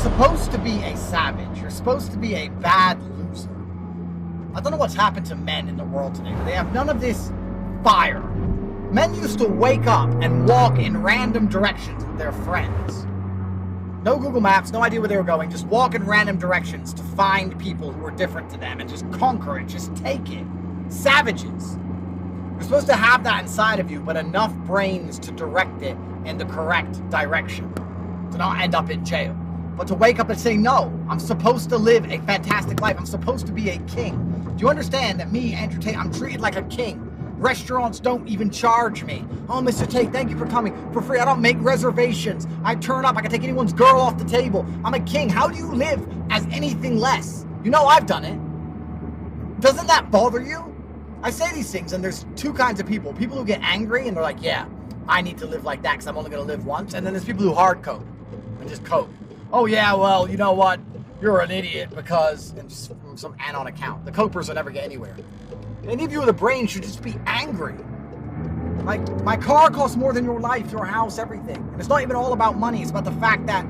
supposed to be a savage. You're supposed to be a bad loser. I don't know what's happened to men in the world today, but they have none of this fire. Men used to wake up and walk in random directions with their friends. No Google Maps, no idea where they were going, just walk in random directions to find people who were different to them and just conquer it, just take it. Savages. You're supposed to have that inside of you, but enough brains to direct it in the correct direction. To not end up in jail. But to wake up and say, no, I'm supposed to live a fantastic life. I'm supposed to be a king. Do you understand that me, Andrew Tate, I'm treated like a king? Restaurants don't even charge me. Oh, Mr. Tate, thank you for coming for free. I don't make reservations. I turn up. I can take anyone's girl off the table. I'm a king. How do you live as anything less? You know I've done it. Doesn't that bother you? I say these things, and there's two kinds of people. People who get angry, and they're like, yeah, I need to live like that because I'm only going to live once. And then there's people who hard code and just code. Oh, yeah, well, you know what? You're an idiot because, and just from some anon account. The copers will never get anywhere. Any of you with a brain should just be angry. Like, my car costs more than your life, your house, everything. And it's not even all about money. It's about the fact that,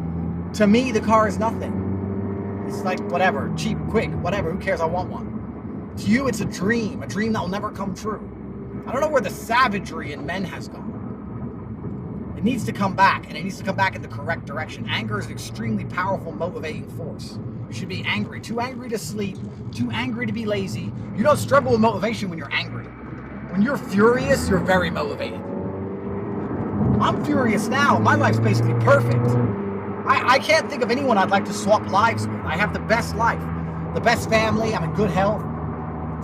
to me, the car is nothing. It's like, whatever, cheap, quick, whatever, who cares, I want one. To you, it's a dream that will never come true. I don't know where the savagery in men has gone. It needs to come back, and it needs to come back in the correct direction. Anger is an extremely powerful motivating force. You should be angry. Too angry to sleep, too angry to be lazy. You don't struggle with motivation when you're angry. When you're furious, you're very motivated. I'm furious now. My life's basically perfect. I can't think of anyone I'd like to swap lives with. I have the best life, the best family, I'm in good health,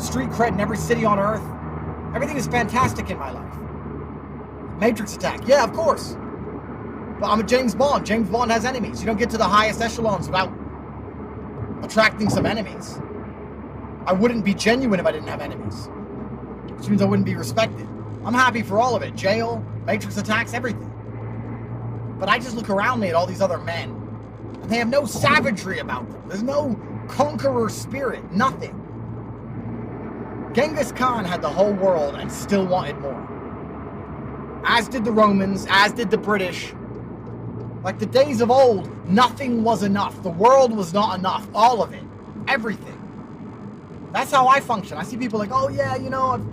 street cred in every city on earth. Everything is fantastic in my life. Matrix attack, yeah, of course. But I'm a James Bond. James Bond has enemies. You don't get to the highest echelons without attracting some enemies. I wouldn't be genuine if I didn't have enemies. Which means I wouldn't be respected. I'm happy for all of it. Jail, Matrix attacks, everything. But I just look around me at all these other men, and they have no savagery about them. There's no conqueror spirit, nothing. Genghis Khan had the whole world and still wanted more. As did the Romans, as did the British. Like the days of old, nothing was enough. The world was not enough. All of it. Everything. That's how I function. I see people like, oh yeah, you know, I've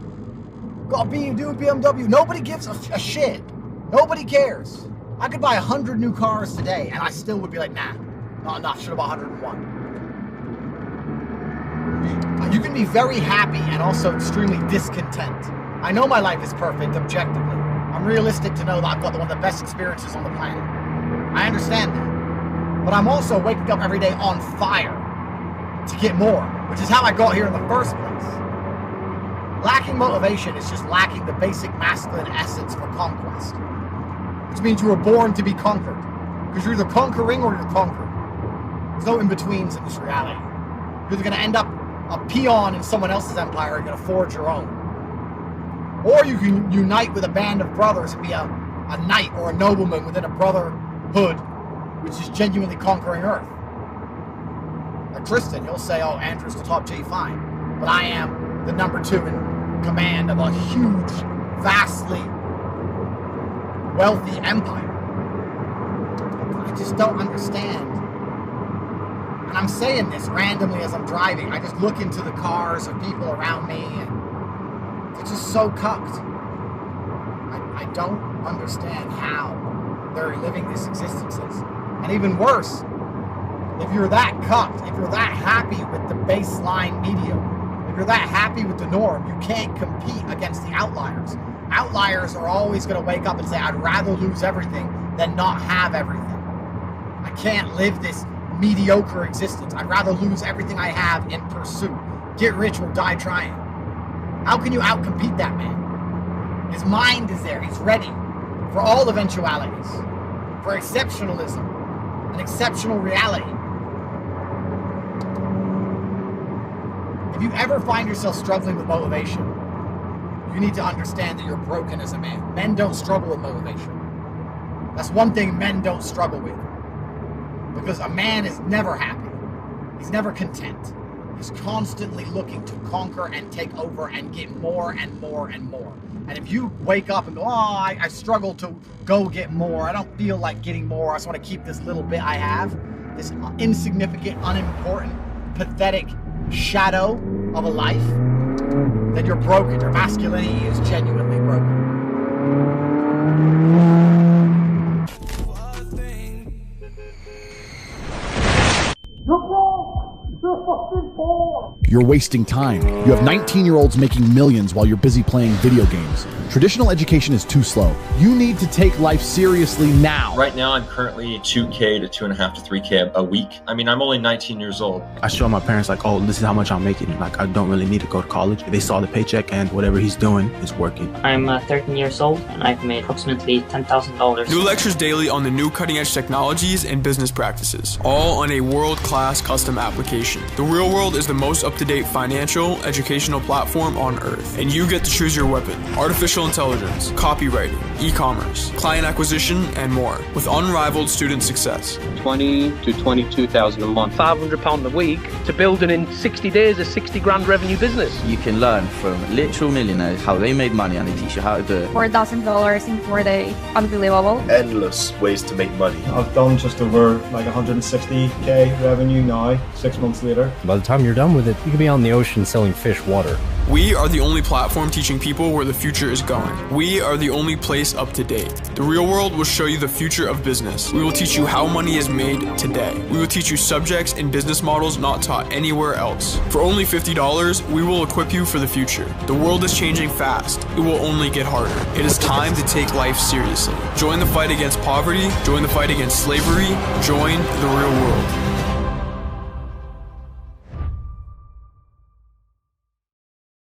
got a BMW. Nobody gives a shit. Nobody cares. I could buy 100 new cars today, and I still would be like, nah, not enough. Should have bought 101. You can be very happy and also extremely discontent. I know my life is perfect objectively. I'm realistic to know that I've got one of the best experiences on the planet. I understand that. But I'm also waking up every day on fire to get more, which is how I got here in the first place. Lacking motivation is just lacking the basic masculine essence for conquest. Which means you were born to be conquered. Because you're either conquering or you're conquered. There's no in-betweens in this reality. You're either going to end up a peon in someone else's empire or you're going to forge your own. Or you can unite with a band of brothers and be a knight or a nobleman within a brotherhood which is genuinely conquering Earth. Like Tristan, he'll say, oh, Andrew's the top G, fine. But I am the number 2 in command of a huge, vastly wealthy empire. I just don't understand. And I'm saying this randomly as I'm driving. I just look into the cars of people around me and they're just so cucked. I don't understand how they're living these existences. And even worse, if you're that cucked, if you're that happy with the baseline medium, if you're that happy with the norm, you can't compete against the outliers. Outliers are always going to wake up and say, I'd rather lose everything than not have everything. I can't live this mediocre existence. I'd rather lose everything I have in pursuit. Get rich or die trying. How can you outcompete that man? His mind is there. He's ready for all eventualities, for exceptionalism, an exceptional reality. If you ever find yourself struggling with motivation, you need to understand that you're broken as a man. Men don't struggle with motivation. That's one thing men don't struggle with. Because a man is never happy. He's never content. He's constantly looking to conquer and take over and get more and more and more. And if you wake up and go, oh, I struggle to go get more. I don't feel like getting more. I just want to keep this little bit I have. this insignificant, unimportant, pathetic shadow of a life, then you're broken. Your masculinity is genuinely broken. You're wasting time. You have 19-year-olds making millions while you're busy playing video games. Traditional education is too slow. You need to take life seriously now. Right now, I'm currently 2K to 2.5 to 3K a week. I mean, I'm only 19 years old. I show my parents like, oh, this is how much I'm making. Like, I don't really need to go to college. They saw the paycheck and whatever he's doing is working. I'm 13 years old and I've made approximately $10,000. New lectures daily on the new cutting-edge technologies and business practices, all on a world-class custom application. The Real World is the most up-to-date financial, educational platform on Earth, and you get to choose your weapon. Artificial intelligence, copywriting, e-commerce, client acquisition, and more, with unrivaled student success. 20 to 22,000 a month. £500 a week to build an in 60 days a 60 grand revenue business. You can learn from literal millionaires how they made money and they teach you how to do it. $4,000 in 4 days, unbelievable. Endless ways to make money. I've done just over like 160k revenue now, 6 months later. By the time you're done with it, you could be on the ocean selling fish water. We are the only platform teaching people where the future is going. We are the only place up to date. The Real World will show you the future of business. We will teach you how money is made today. We will teach you subjects and business models not taught anywhere else. For only $50, we will equip you for the future. The world is changing fast. It will only get harder. It is time to take life seriously. Join the fight against poverty. Join the fight against slavery. Join the Real World.